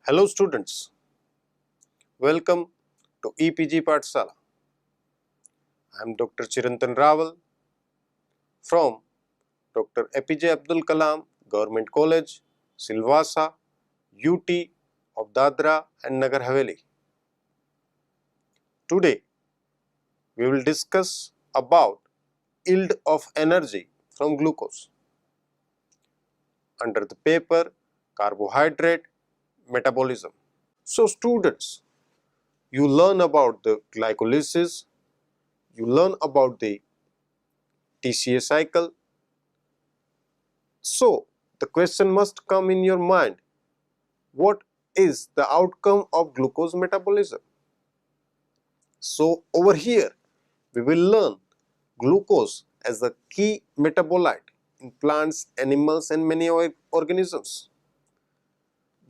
Hello students, welcome to EPG Pathshala. I am Dr. Chirantan Rawal from Dr. APJ Abdul Kalam Government College, Silvassa, UT of Dadra and Nagar Haveli. Today we will discuss about yield of energy from glucose under the paper Carbohydrate Metabolism. So students, you learn about the glycolysis, you learn about the TCA cycle. So the question must come in your mind, what is the outcome of glucose metabolism? So over here we will learn glucose as a key metabolite in plants, animals and many organisms.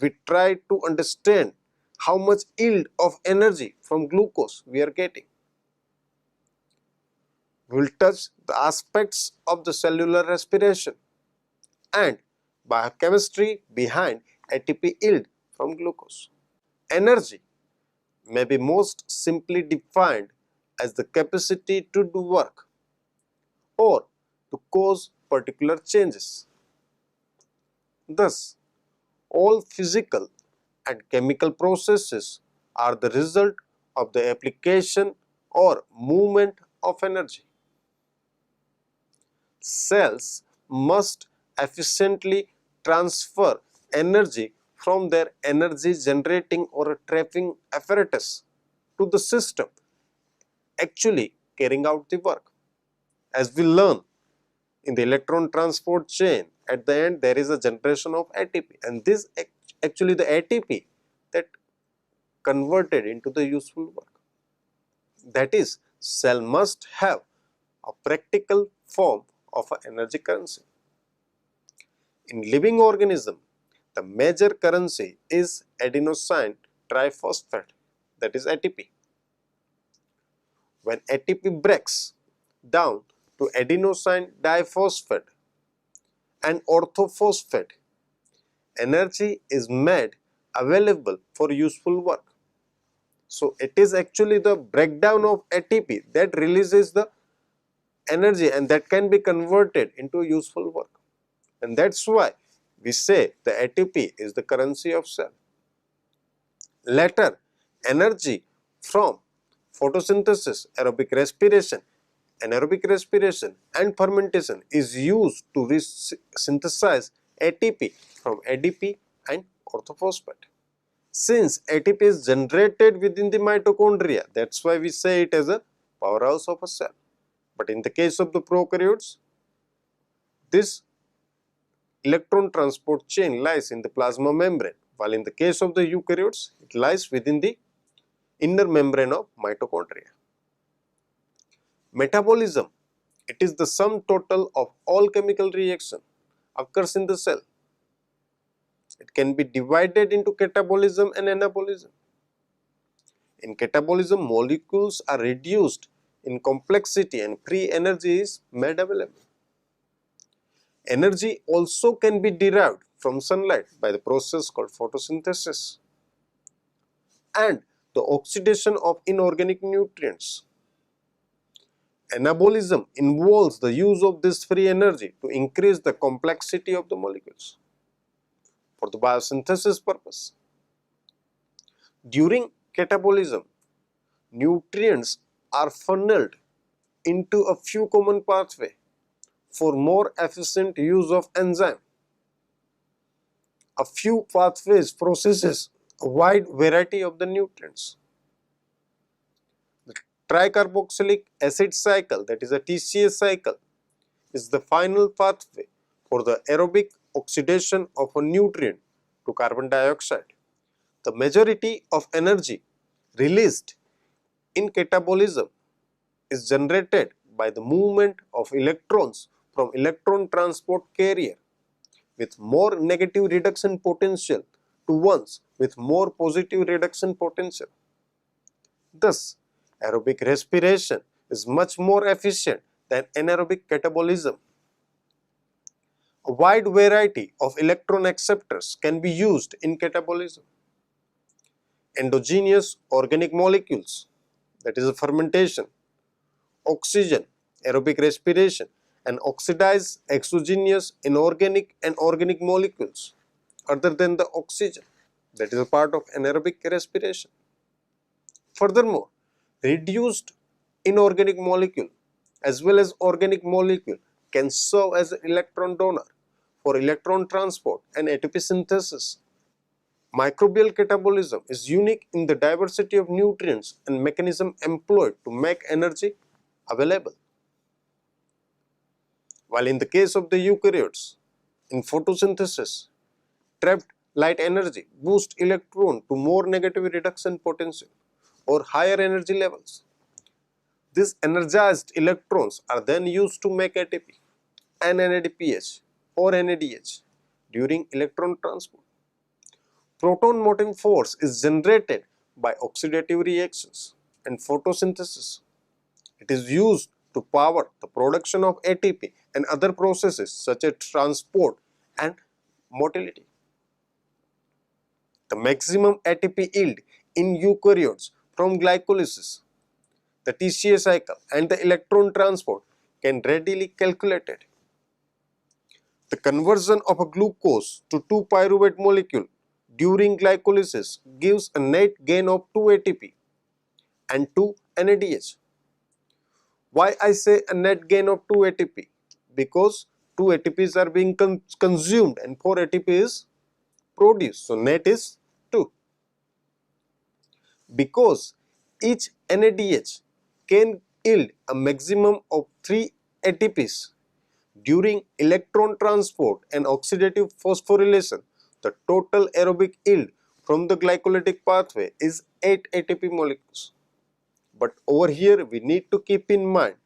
We try to understand how much yield of energy from glucose we are getting. We will touch the aspects of the cellular respiration and biochemistry behind ATP yield from glucose. Energy may be most simply defined as the capacity to do work or to cause particular changes. Thus, all physical and chemical processes are the result of the application or movement of energy. Cells must efficiently transfer energy from their energy generating or trapping apparatus to the system actually carrying out the work. As we learn in the electron transport chain, at the end there is a generation of ATP, and this actually the ATP that converted into the useful work. That is, cell must have a practical form of an energy currency. In living organism, the major currency is adenosine triphosphate, that is ATP. When ATP breaks down to adenosine diphosphate and orthophosphate, energy is made available for useful work. So it is actually the breakdown of ATP that releases the energy and that can be converted into useful work. And that's why we say the ATP is the currency of cell. Later, energy from photosynthesis, aerobic respiration, anaerobic respiration and fermentation is used to synthesize ATP from ADP and orthophosphate. Since ATP is generated within the mitochondria, that's why we say it as a powerhouse of a cell. But in the case of the prokaryotes, this electron transport chain lies in the plasma membrane, while in the case of the eukaryotes, it lies within the inner membrane of mitochondria. Metabolism, it is the sum total of all chemical reaction occurs in the cell. It can be divided into catabolism and anabolism. In catabolism, molecules are reduced in complexity and free energy is made available. Energy also can be derived from sunlight by the process called photosynthesis and the oxidation of inorganic nutrients. Anabolism involves the use of this free energy to increase the complexity of the molecules for the biosynthesis purpose. During catabolism, nutrients are funneled into a few common pathways for more efficient use of enzyme. A few pathways processes a wide variety of the nutrients. The tricarboxylic acid cycle, that is a TCA cycle, is the final pathway for the aerobic oxidation of a nutrient to carbon dioxide. The majority of energy released in catabolism is generated by the movement of electrons from electron transport carrier with more negative reduction potential to ones with more positive reduction potential. Thus, aerobic respiration is much more efficient than anaerobic catabolism. A wide variety of electron acceptors can be used in catabolism. endogenous organic molecules, that is a fermentation, oxygen, aerobic respiration, and oxidize exogenous inorganic and organic molecules other than the oxygen, that is a part of anaerobic respiration. Furthermore, reduced inorganic molecule as well as organic molecule can serve as an electron donor for electron transport and ATP synthesis. Microbial catabolism is unique in the diversity of nutrients and mechanism employed to make energy available. While in the case of the eukaryotes, in photosynthesis, trapped light energy boosts electron to more negative reduction potential or higher energy levels. These energized electrons are then used to make ATP and NADPH or NADH during electron transport. Proton motive force is generated by oxidative reactions and photosynthesis. It is used to power the production of ATP and other processes such as transport and motility. The maximum ATP yield in eukaryotes from glycolysis, the TCA cycle and the electron transport can readily calculated. The conversion of a glucose to 2-pyruvate molecule during glycolysis gives a net gain of 2 ATP and 2 NADH. Why I say a net gain of 2 ATP? Because 2 ATPs are being consumed and 4 ATP is produced. So net is 2. Because each NADH can yield a maximum of 3 ATPs during electron transport and oxidative phosphorylation, the total aerobic yield from the glycolytic pathway is 8 ATP molecules. But over here we need to keep in mind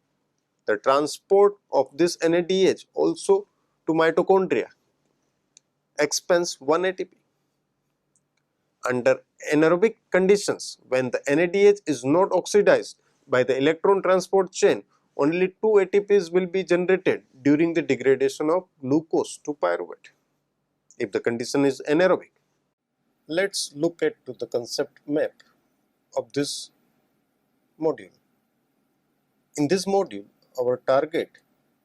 the transport of this NADH also to mitochondria expends 1 ATP. Under anaerobic conditions, when the NADH is not oxidized by the electron transport chain, only 2 ATPs will be generated during the degradation of glucose to pyruvate if the condition is anaerobic. Let's look at the concept map of this module. In this module, our target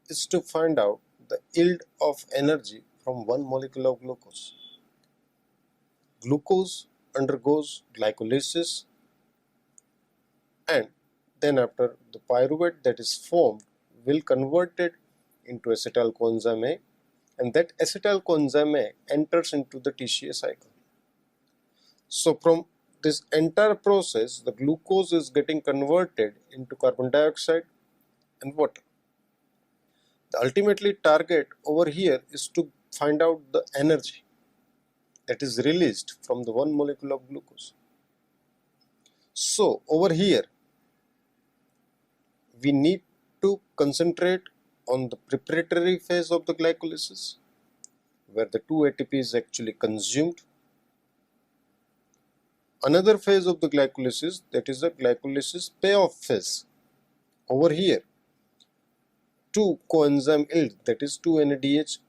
is to find out the yield of energy from one molecule of glucose. Glucose undergoes glycolysis, and then after the pyruvate that is formed will convert it into acetyl coenzyme A, and that acetyl coenzyme A enters into the TCA cycle. So from this entire process, the glucose is getting converted into carbon dioxide and water. The ultimately target over here is to find out the energy that is released from the one molecule of glucose. So over here we need to concentrate on the preparatory phase of the glycolysis, where the 2 ATP is actually consumed. Another phase of the glycolysis, that is the glycolysis payoff phase. Over here 2 coenzyme yield, that is 2 NADH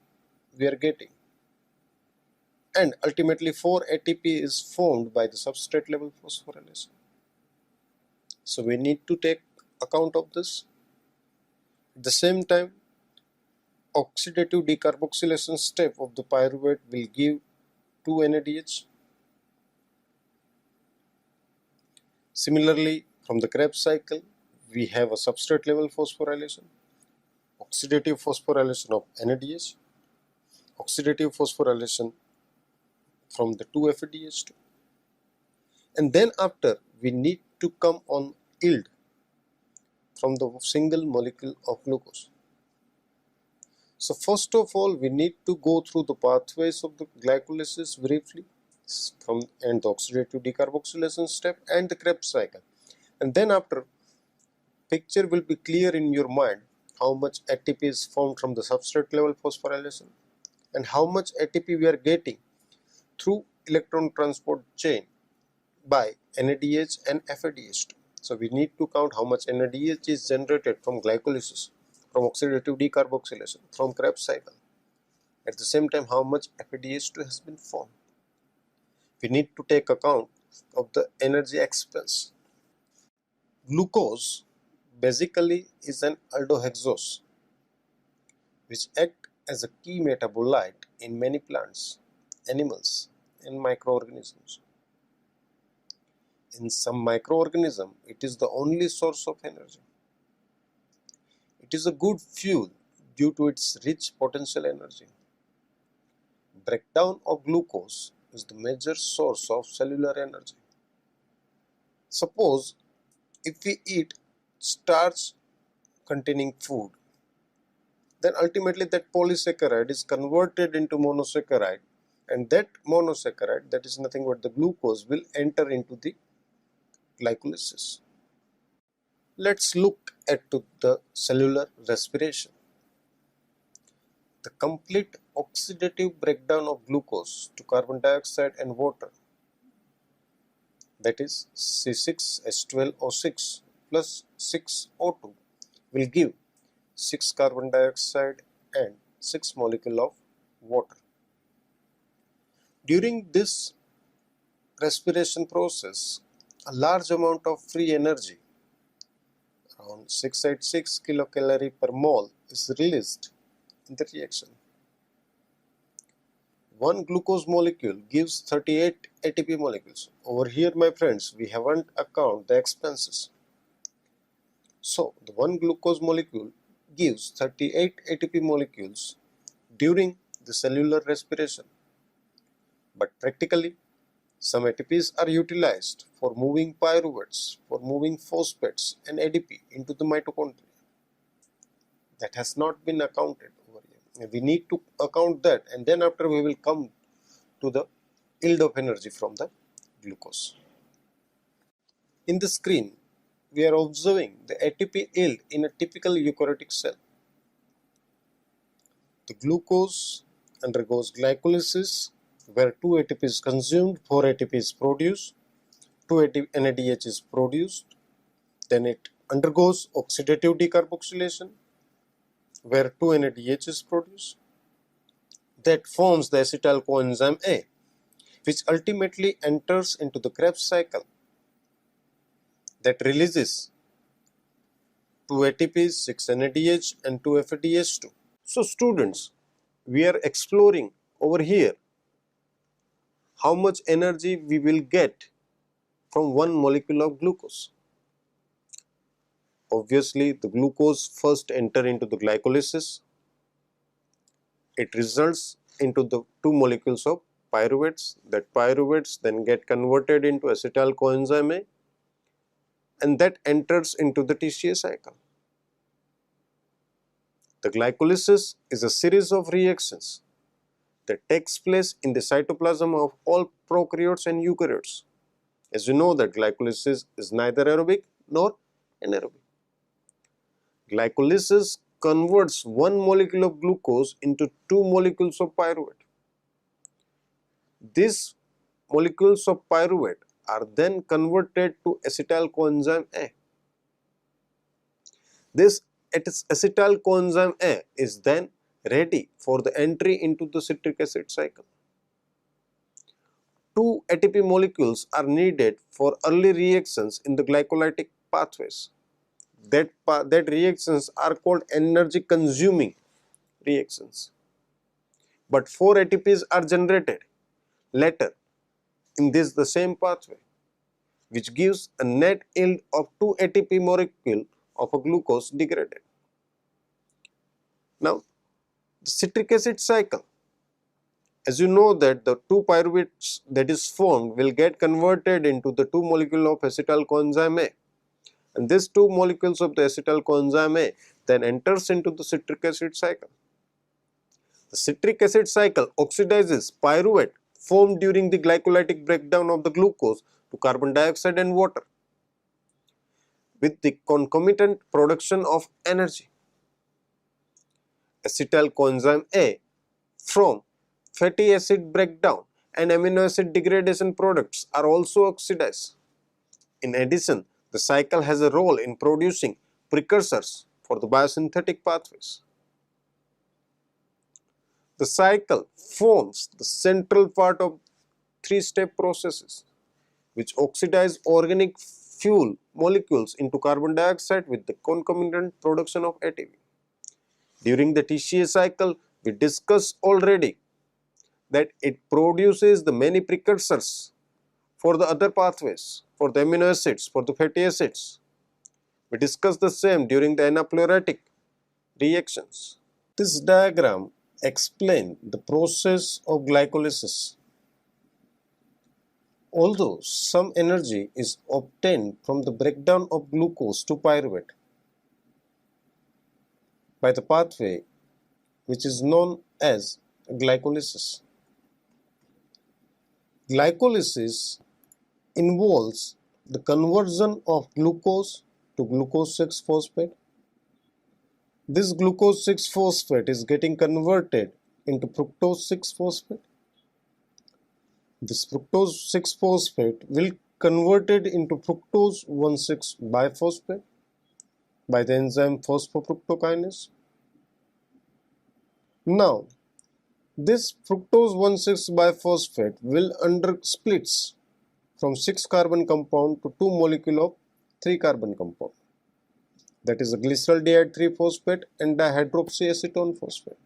we are getting, and ultimately 4 ATP is formed by the substrate level phosphorylation. So we need to take account of this. At the same time, oxidative decarboxylation step of the pyruvate will give 2 NADH. Similarly, from the Krebs cycle, we have a substrate level phosphorylation, oxidative phosphorylation of NADH, oxidative phosphorylation from the 2-FADH2, and then after we need to come on yield from the single molecule of glucose. So first of all, we need to go through the pathways of the glycolysis briefly, and the oxidative decarboxylation step and the Krebs cycle, and then after, picture will be clear in your mind how much ATP is formed from the substrate level phosphorylation and how much ATP we are getting through electron transport chain by NADH and FADH2. So we need to count how much NADH is generated from glycolysis, from oxidative decarboxylation, from Krebs cycle. At the same time, how much FADH2 has been formed. We need to take account of the energy expense. Glucose basically is an aldohexose which act as a key metabolite in many plants, animals, and microorganisms. In some microorganisms, it is the only source of energy. It is a good fuel due to its rich potential energy. Breakdown of glucose is the major source of cellular energy. Suppose if we eat starch containing food, then ultimately that polysaccharide is converted into monosaccharide, and that monosaccharide, that is nothing but the glucose, will enter into the glycolysis. Let's look at the cellular respiration. The complete oxidative breakdown of glucose to carbon dioxide and water, that is C6H12O6 plus 6O2, will give 6 carbon dioxide and 6 molecule of water. During this respiration process, a large amount of free energy, around 686 kilocalorie per mole, is released in the reaction. One glucose molecule gives 38 ATP molecules. Over here, my friends, we haven't accounted the expenses. So, the one glucose molecule gives 38 ATP molecules during the cellular respiration. But practically, some ATPs are utilized for moving pyruvates, for moving phosphates and ADP into the mitochondria. That has not been accounted over here. We need to account that, and then after we will come to the yield of energy from the glucose. In the screen, we are observing the ATP yield in a typical eukaryotic cell. The glucose undergoes glycolysis, where 2 ATP is consumed, 4 ATP is produced, 2 NADH is produced. Then it undergoes oxidative decarboxylation, where 2 NADH is produced. That forms the acetyl coenzyme A, which ultimately enters into the Krebs cycle that releases 2 ATPs, 6 NADH and 2 FADH2. So students, we are exploring over here how much energy we will get from one molecule of glucose. Obviously, the glucose first enter into the glycolysis. It results into the 2 molecules of pyruvates. That pyruvates then get converted into acetyl coenzyme A, and that enters into the TCA cycle. The glycolysis is a series of reactions that takes place in the cytoplasm of all prokaryotes and eukaryotes. As you know that glycolysis is neither aerobic nor anaerobic. Glycolysis converts one molecule of glucose into 2 molecules of pyruvate. These molecules of pyruvate are then converted to acetyl coenzyme A. This acetyl coenzyme A is then ready for the entry into the citric acid cycle. 2 ATP molecules are needed for early reactions in the glycolytic pathways. That reactions are called energy consuming reactions. But 4 ATPs are generated later in the same pathway, which gives a net yield of 2 ATP molecule of a glucose degraded. Now, the citric acid cycle, as you know that the 2 pyruvates that is formed will get converted into the 2 molecule of acetyl coenzyme A, and these 2 molecules of the acetyl coenzyme A then enters into the citric acid cycle. The citric acid cycle oxidizes pyruvate formed during the glycolytic breakdown of the glucose to carbon dioxide and water, with the concomitant production of energy. Acetyl coenzyme A from fatty acid breakdown and amino acid degradation products are also oxidized. In addition, the cycle has a role in producing precursors for the biosynthetic pathways. The cycle forms the central part of 3-step processes which oxidize organic fuel molecules into carbon dioxide with the concomitant production of ATP. During the TCA cycle, we discussed already that it produces the many precursors for the other pathways, for the amino acids, for the fatty acids. We discussed the same during the anapyruretic reactions. This diagram explains the process of glycolysis. Although some energy is obtained from the breakdown of glucose to pyruvate by the pathway which is known as glycolysis. Glycolysis involves the conversion of glucose to glucose 6-phosphate. This glucose 6-phosphate is getting converted into fructose 6-phosphate. This fructose 6-phosphate will converted into fructose 1,6-biphosphate by the enzyme phosphofructokinase. Now, this fructose 1,6-biphosphate will splits from 6-carbon compound to 2 molecule of 3-carbon compound, that is a glyceraldehyde 3-phosphate and dihydroxyacetone phosphate.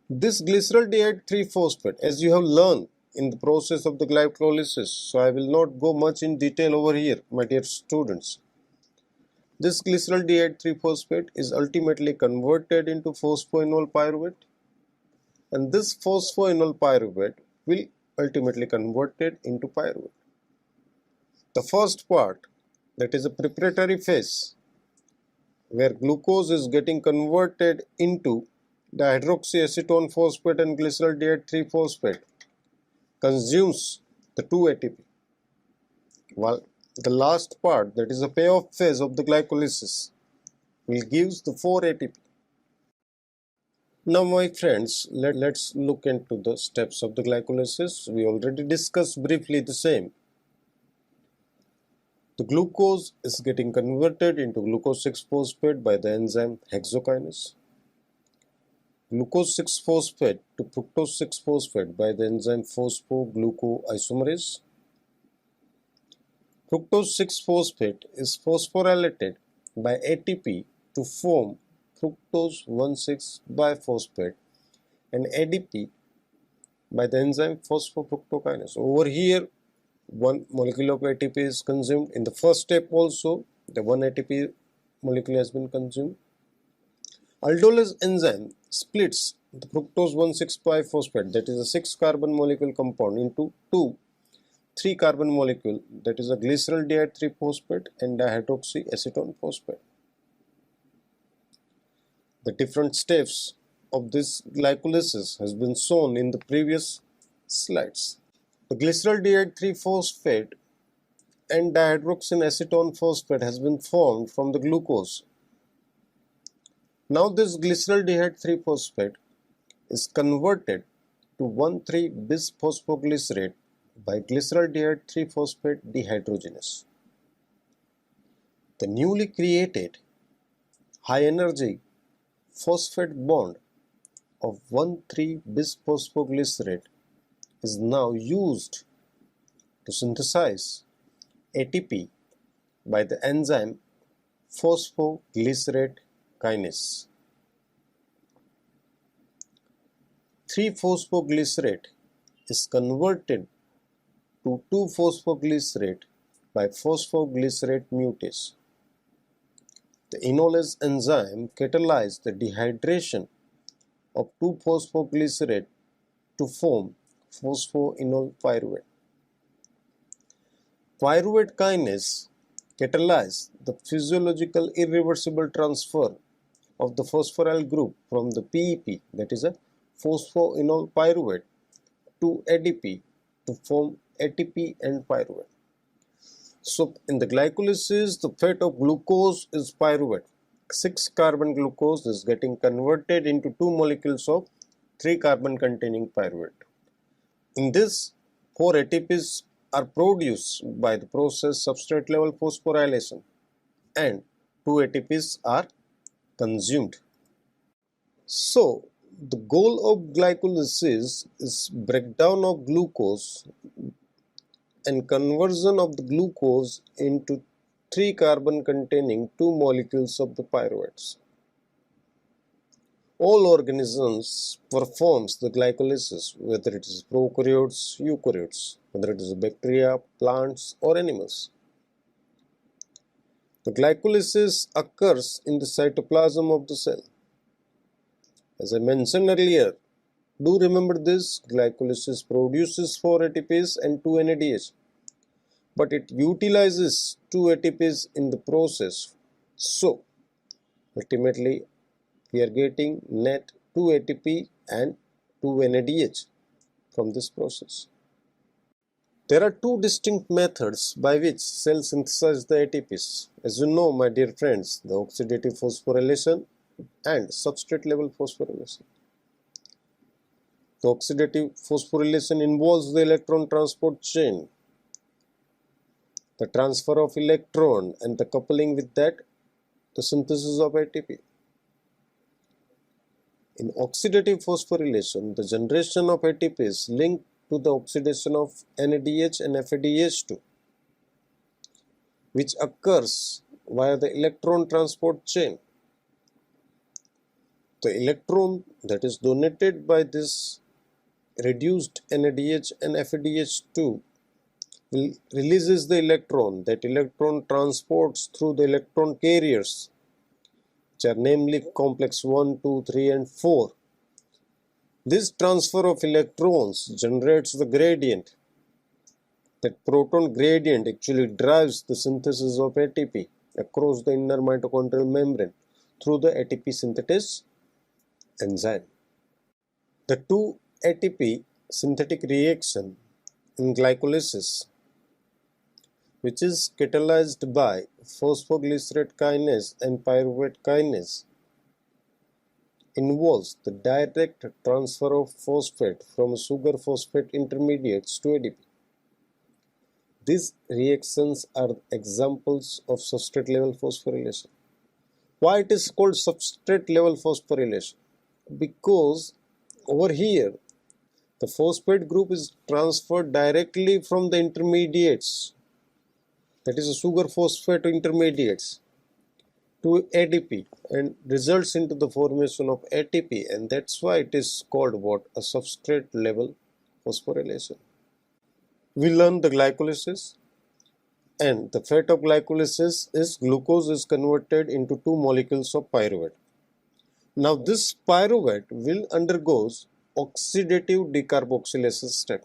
This glyceraldehyde 3-phosphate, as you have learned in the process of the glycolysis, so I will not go much in detail over here, my dear students. This glyceraldehyde 3-phosphate is ultimately converted into phosphoenol pyruvate, and this phosphoenol pyruvate will ultimately converted into pyruvate. The first part, that is a preparatory phase, where glucose is getting converted into dihydroxyacetone phosphate and glyceraldehyde 3-phosphate, consumes the 2 ATP, while the last part, that is a payoff phase of the glycolysis, will gives the 4 ATP. Now my friends, let's look into the steps of the glycolysis. We already discussed briefly the same. The glucose is getting converted into glucose 6-phosphate by the enzyme hexokinase. Glucose 6-phosphate to fructose 6-phosphate by the enzyme phosphoglucoisomerase. Fructose 6-phosphate is phosphorylated by ATP to form fructose 1,6-biphosphate and ADP by the enzyme phosphofructokinase. Over here, 1 molecule of ATP is consumed. In the first step also, the 1 ATP molecule has been consumed. Aldolase enzyme splits the fructose 1,6-biphosphate, that is a 6-carbon molecule compound, into 2 3-carbon molecule, that is a glyceraldehyde 3-phosphate and dihydroxyacetone phosphate. The different steps of this glycolysis has been shown in the previous slides. The glyceraldehyde 3-phosphate and dihydroxyacetone phosphate has been formed from the glucose. Now this glyceraldehyde 3-phosphate is converted to 1,3-bisphosphoglycerate by glyceraldehyde 3-phosphate dehydrogenase. The newly created high energy phosphate bond of 1,3-bisphosphoglycerate is now used to synthesize ATP by the enzyme phosphoglycerate kinase. 3-phosphoglycerate is converted to 2-phosphoglycerate by phosphoglycerate mutase. The enolase enzyme catalyzes the dehydration of 2-phosphoglycerate to form phosphoenol pyruvate. Pyruvate kinase catalyzes the physiological irreversible transfer of the phosphoryl group from the PEP, that is a phosphoenol pyruvate, to ADP to form ATP and pyruvate. So in the glycolysis, the fate of glucose is pyruvate. 6-carbon glucose is getting converted into 2 molecules of 3-carbon containing pyruvate. In this, 4 ATPs are produced by the process substrate level phosphorylation and 2 ATPs are consumed. So the goal of glycolysis is breakdown of glucose and conversion of the glucose into 3 carbon containing 2 molecules of the pyruvates. All organisms performs the glycolysis, whether it is prokaryotes, eukaryotes, whether it is bacteria, plants or animals. The glycolysis occurs in the cytoplasm of the cell. As I mentioned earlier, do remember this, glycolysis produces 4 ATPs and 2 NADH, but it utilizes 2 ATPs in the process. So, ultimately, we are getting net 2 ATP and 2 NADH from this process. There are 2 distinct methods by which cells synthesize the ATPs. As you know, my dear friends, the oxidative phosphorylation and substrate level phosphorylation. The oxidative phosphorylation involves the electron transport chain, the transfer of electron and the coupling with that, the synthesis of ATP. In oxidative phosphorylation, the generation of ATP is linked to the oxidation of NADH and FADH2, which occurs via the electron transport chain. The electron that is donated by this reduced NADH and FADH2 releases the electron. That electron transports through the electron carriers, which are namely complex 1, 2, 3 and 4. This transfer of electrons generates the gradient. That proton gradient actually drives the synthesis of ATP across the inner mitochondrial membrane through the ATP synthetase enzyme. The 2 ATP synthetic reaction in glycolysis, which is catalyzed by phosphoglycerate kinase and pyruvate kinase, involves the direct transfer of phosphate from sugar phosphate intermediates to ADP. These reactions are examples of substrate level phosphorylation. Why it is called substrate level phosphorylation? Because over here the phosphate group is transferred directly from the intermediates, that is a sugar phosphate intermediates, to ADP and results into the formation of ATP, and that's why it is called what? A substrate level phosphorylation. We learn the glycolysis, and the fate of glycolysis is glucose is converted into 2 molecules of pyruvate. Now this pyruvate will undergo oxidative decarboxylation step.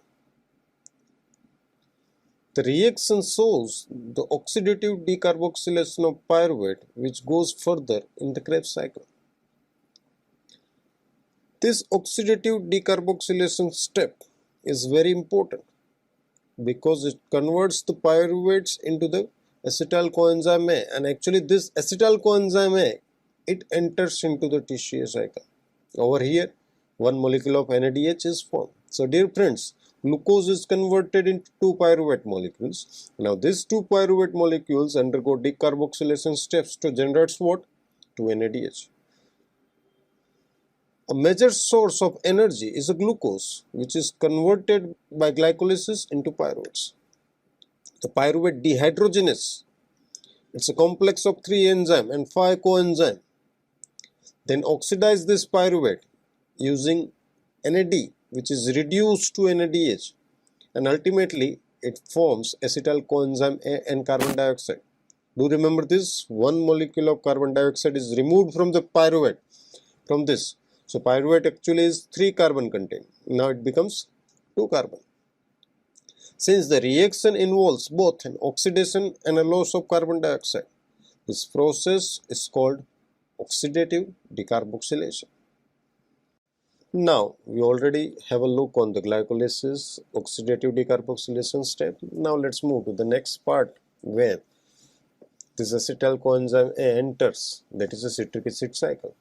The reaction shows the oxidative decarboxylation of pyruvate, which goes further in the Krebs cycle. This oxidative decarboxylation step is very important because it converts the pyruvates into the acetyl coenzyme A, and actually this acetyl coenzyme A, it enters into the TCA cycle. Over here 1 molecule of NADH is formed. So dear friends, glucose is converted into 2 pyruvate molecules. Now these 2 pyruvate molecules undergo decarboxylation steps to generate what? 2 NADH. A major source of energy is a glucose, which is converted by glycolysis into pyruvates. The pyruvate dehydrogenase, it's a complex of 3 enzymes and 5 coenzymes. Then oxidize this pyruvate using NAD, which is reduced to NADH, and ultimately it forms acetyl coenzyme A and carbon dioxide. Do remember this, 1 molecule of carbon dioxide is removed from the pyruvate from this. So pyruvate actually is 3 carbon contained. Now it becomes 2 carbon. Since the reaction involves both an oxidation and a loss of carbon dioxide, this process is called oxidative decarboxylation. Now we already have a look on the glycolysis oxidative decarboxylation step. Now let's move to the next part where this acetyl coenzyme A enters, that is a citric acid cycle.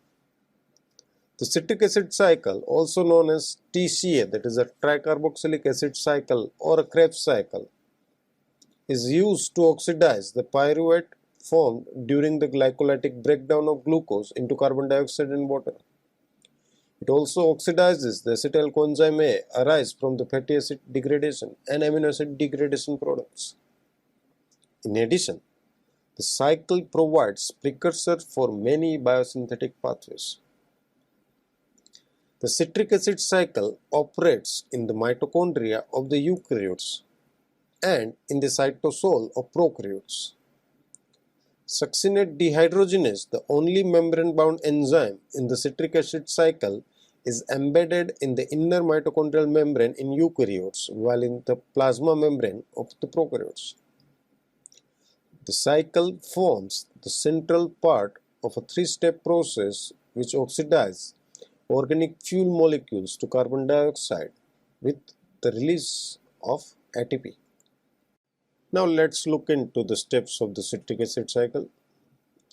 The citric acid cycle, also known as TCA, that is a tricarboxylic acid cycle or a Krebs cycle, is used to oxidize the pyruvate formed during the glycolytic breakdown of glucose into carbon dioxide and water. It also oxidizes the acetyl coenzyme A arise from the fatty acid degradation and amino acid degradation products. In addition, the cycle provides precursor for many biosynthetic pathways. The citric acid cycle operates in the mitochondria of the eukaryotes and in the cytosol of prokaryotes. Succinate dehydrogenase, the only membrane-bound enzyme in the citric acid cycle, is embedded in the inner mitochondrial membrane in eukaryotes, while in the plasma membrane of the prokaryotes. The cycle forms the central part of a three-step process which oxidizes organic fuel molecules to carbon dioxide with the release of ATP. Now let's look into the steps of the citric acid cycle.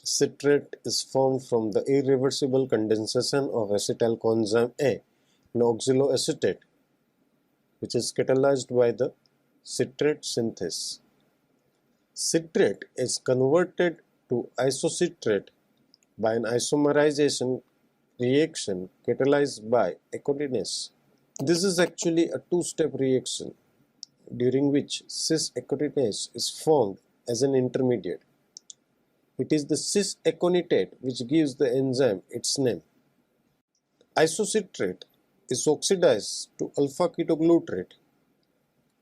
Citrate is formed from the irreversible condensation of acetyl coenzyme A in oxaloacetate, which is catalyzed by the citrate synthase. Citrate is converted to isocitrate by an isomerization reaction catalyzed by aconitase. This is actually a two-step reaction during which cis-aconitase is formed as an intermediate. It is the cis-aconitate which gives the enzyme its name. Isocitrate is oxidized to alpha-ketoglutarate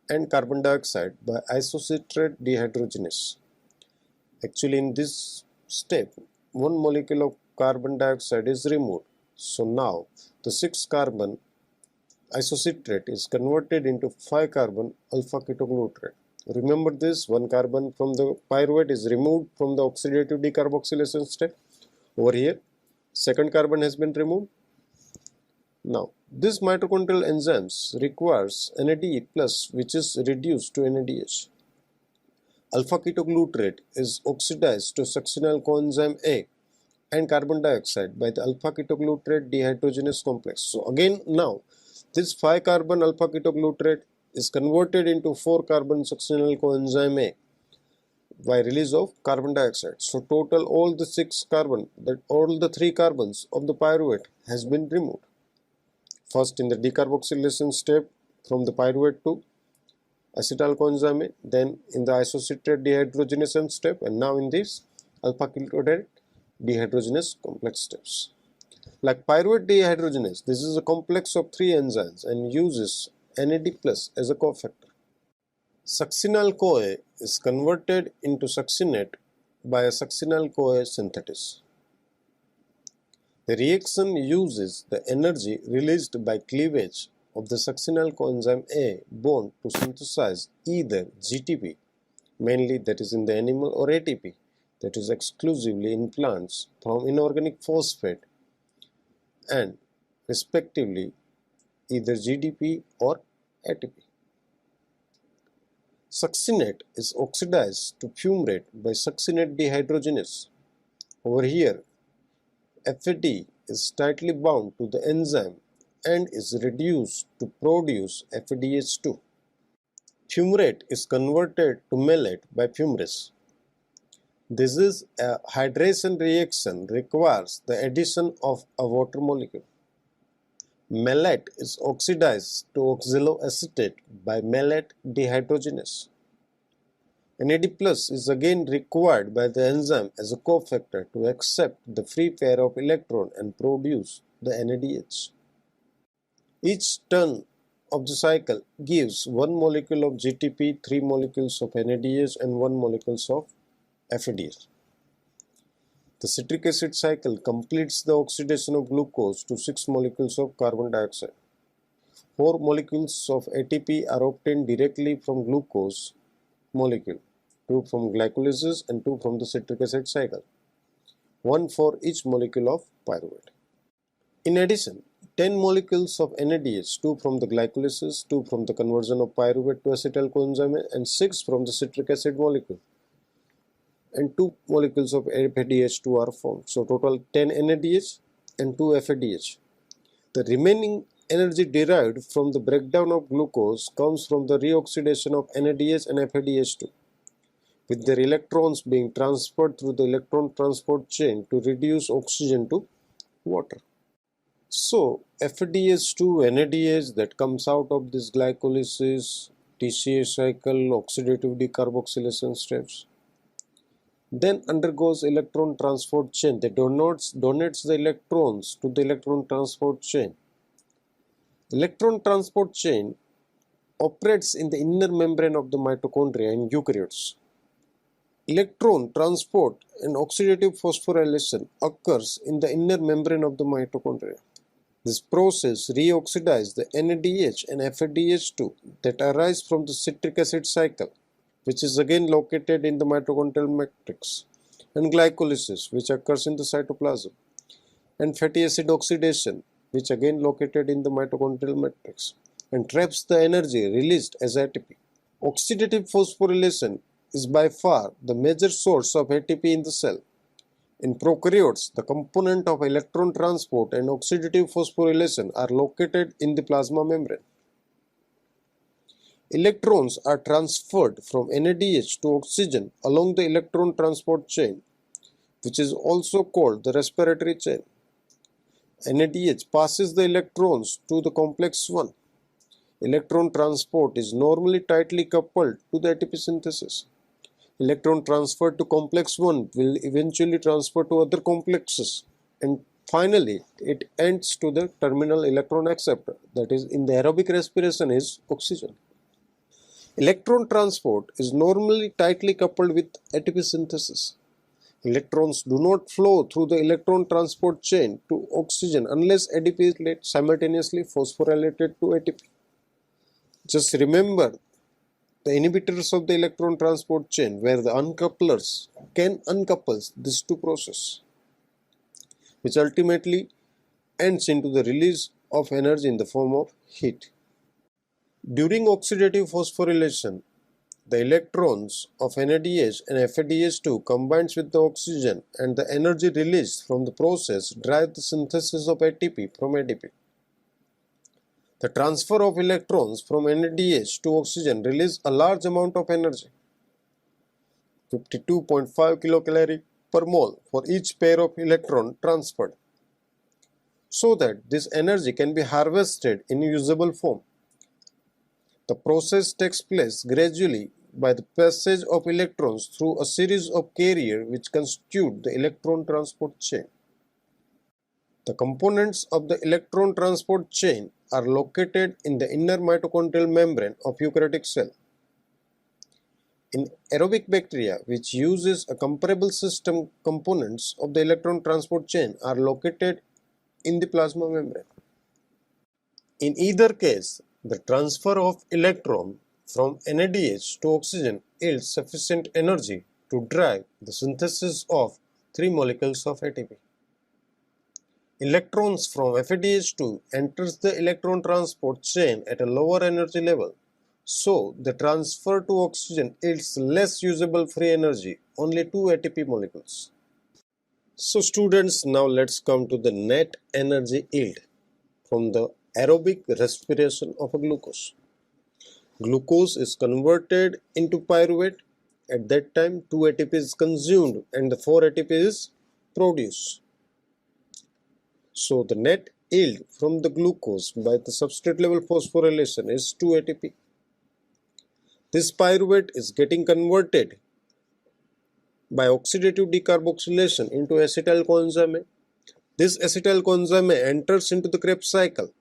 and carbon dioxide by isocitrate dehydrogenase. Actually, in this step, one molecule of carbon dioxide is removed. So now the 6-carbon isocitrate is converted into 5-carbon alpha-ketoglutarate. Remember this, 1 carbon from the pyruvate is removed from the oxidative decarboxylation step. Over here, 2nd carbon has been removed. Now, this mitochondrial enzymes requires NAD plus, which is reduced to NADH. Alpha-ketoglutarate is oxidized to succinyl coenzyme A and carbon dioxide by the alpha-ketoglutarate dehydrogenase complex. So again, now this 5-carbon alpha-ketoglutarate is converted into 4-carbon succinyl coenzyme A by release of carbon dioxide. So total all the 6 carbon, that all the 3 carbons of the pyruvate has been removed. First in the decarboxylation step from the pyruvate to acetyl coenzyme A, then in the isocitrate dehydrogenation step, and now in this alpha-ketoglutarate dehydrogenase complex steps. Like pyruvate dehydrogenase, this is a complex of 3 enzymes and uses NAD plus as a cofactor. Succinyl-CoA is converted into succinate by a succinyl-CoA synthetase. The reaction uses the energy released by cleavage of the succinyl coenzyme A bond to synthesize either GTP, mainly that is in the animal, or ATP, that is exclusively in plants, from inorganic phosphate, and respectively either GDP or ATP. Succinate is oxidized to fumarate by succinate dehydrogenase. Over here, FAD is tightly bound to the enzyme and is reduced to produce FADH2. Fumarate is converted to malate by fumarase. This is a hydration reaction requires the addition of a water molecule. Malate is oxidized to oxaloacetate by malate dehydrogenase. NAD plus is again required by the enzyme as a cofactor to accept the free pair of electron and produce the NADH. Each turn of the cycle gives 1 molecule of GTP, 3 molecules of NADH, and 1 molecule of FADH. The citric acid cycle completes the oxidation of glucose to 6 molecules of carbon dioxide. 4 molecules of ATP are obtained directly from glucose molecule, 2 from glycolysis and 2 from the citric acid cycle, 1 for each molecule of pyruvate. In addition, 10 molecules of NADH, 2 from the glycolysis, 2 from the conversion of pyruvate to acetyl coenzyme, and 6 from the citric acid molecule, and 2 molecules of FADH2 are formed. So total 10 NADH and 2 FADH. The remaining energy derived from the breakdown of glucose comes from the reoxidation of NADH and FADH2, with their electrons being transferred through the electron transport chain to reduce oxygen to water. So FADH2 NADH that comes out of this glycolysis, TCA cycle, oxidative decarboxylation steps, then undergoes electron transport chain that donates the electrons to the electron transport chain. Electron transport chain operates in the inner membrane of the mitochondria in eukaryotes. Electron transport and oxidative phosphorylation occurs in the inner membrane of the mitochondria. This process reoxidizes the NADH and FADH2 that arise from the citric acid cycle, which is again located in the mitochondrial matrix, and glycolysis, which occurs in the cytoplasm, and fatty acid oxidation, which again located in the mitochondrial matrix, and traps the energy released as ATP. Oxidative phosphorylation is by far the major source of ATP in the cell. In prokaryotes, the component of electron transport and oxidative phosphorylation are located in the plasma membrane. Electrons are transferred from NADH to oxygen along the electron transport chain, which is also called the respiratory chain. NADH passes the electrons to the complex 1. Electron transport is normally tightly coupled to the ATP synthesis. Electron transferred to complex 1 will eventually transfer to other complexes, and finally it ends to the terminal electron acceptor, that is in the aerobic respiration is oxygen. Electron transport is normally tightly coupled with ATP synthesis. Electrons do not flow through the electron transport chain to oxygen unless ADP is simultaneously phosphorylated to ATP. Just remember the inhibitors of the electron transport chain, where the uncouplers can uncouple these two processes, which ultimately ends into the release of energy in the form of heat. During oxidative phosphorylation, the electrons of NADH and FADH2 combines with the oxygen, and the energy released from the process drives the synthesis of ATP from ADP. The transfer of electrons from NADH to oxygen releases a large amount of energy, 52.5 kilocalorie per mole for each pair of electron transferred, so that this energy can be harvested in usable form. The process takes place gradually by the passage of electrons through a series of carriers which constitute the electron transport chain. The components of the electron transport chain are located in the inner mitochondrial membrane of eukaryotic cell. In aerobic bacteria, which uses a comparable system, components of the electron transport chain are located in the plasma membrane. In either case, the transfer of electron from NADH to oxygen yields sufficient energy to drive the synthesis of 3 molecules of ATP. Electrons from FADH2 enters the electron transport chain at a lower energy level, so the transfer to oxygen yields less usable free energy, only 2 ATP molecules. So students, now let's come to the net energy yield from the aerobic respiration of a glucose. Glucose is converted into pyruvate. At that time 2 ATP is consumed and the 4 ATP is produced. So the net yield from the glucose by the substrate level phosphorylation is 2 ATP. This pyruvate is getting converted by oxidative decarboxylation into acetyl coenzyme. This acetyl coenzyme enters into the Krebs cycle,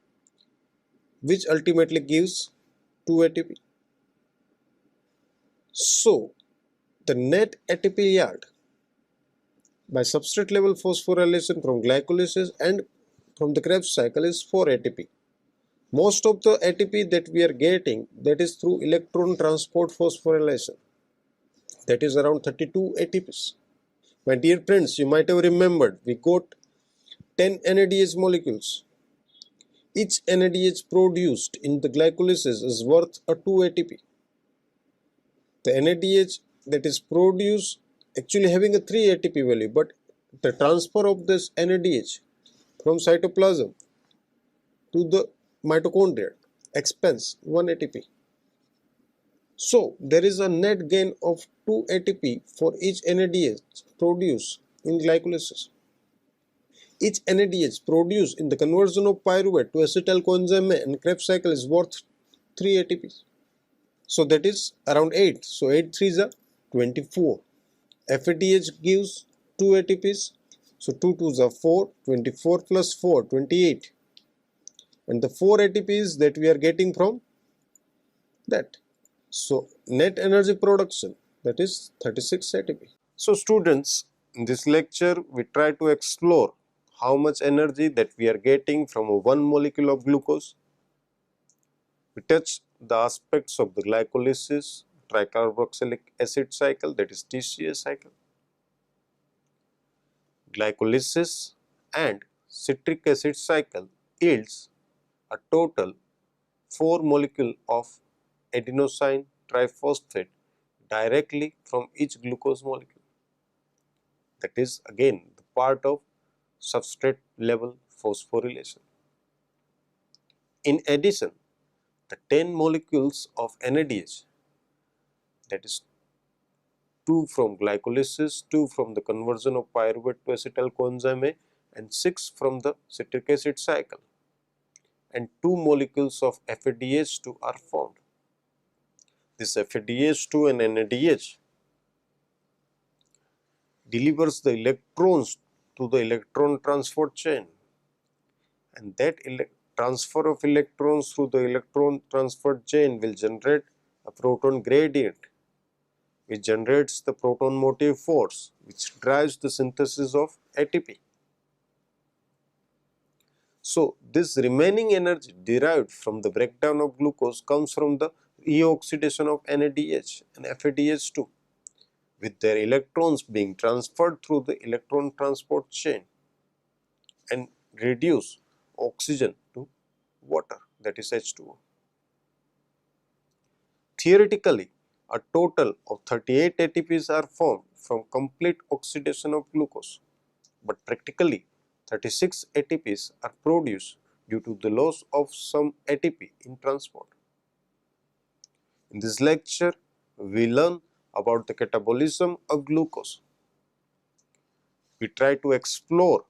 which ultimately gives 2 ATP. So the net ATP yield by substrate level phosphorylation from glycolysis and from the Krebs cycle is 4 ATP. Most of the ATP that we are getting, that is through electron transport phosphorylation, that is around 32 ATPs. My dear friends, you might have remembered we got 10 NADH molecules. Each NADH produced in the glycolysis is worth a 2 ATP. The NADH that is produced actually having a 3 ATP value, but the transfer of this NADH from cytoplasm to the mitochondria expends 1 ATP. So there is a net gain of 2 ATP for each NADH produced in glycolysis. Each NADH produced in the conversion of pyruvate to acetyl coenzyme and Krebs cycle is worth 3 ATPs. So that is around 8. So 8 3s are 24. FADH gives 2 ATPs. So 2 2s are 4. 24 plus 4, 28. And the 4 ATPs that we are getting from that. So net energy production, that is 36 ATP. So students, in this lecture we try to explore how much energy that we are getting from one molecule of glucose. We touch the aspects of the glycolysis, tricarboxylic acid cycle, that is TCA cycle, glycolysis and citric acid cycle yields a total 4 molecule of adenosine triphosphate directly from each glucose molecule. That is again the part of substrate level phosphorylation. In addition, the 10 molecules of NADH, that is 2 from glycolysis, 2 from the conversion of pyruvate to acetyl coenzyme and 6 from the citric acid cycle, and 2 molecules of FADH2 are formed. This FADH2 and NADH delivers the electrons to the electron transport chain, and that transfer of electrons through the electron transport chain will generate a proton gradient, which generates the proton motive force, which drives the synthesis of ATP. So this remaining energy derived from the breakdown of glucose comes from the reoxidation of NADH and FADH2, with their electrons being transferred through the electron transport chain and reduce oxygen to water, that is H2O. Theoretically, a total of 38 ATPs are formed from complete oxidation of glucose, but practically 36 ATPs are produced due to the loss of some ATP in transport. In this lecture, we learn about the catabolism of glucose. We try to explore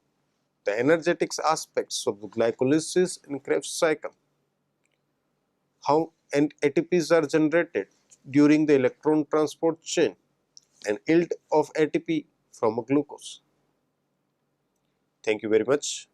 the energetics aspects of the glycolysis and Krebs cycle, how ATPs are generated during the electron transport chain, and yield of ATP from a glucose. Thank you very much.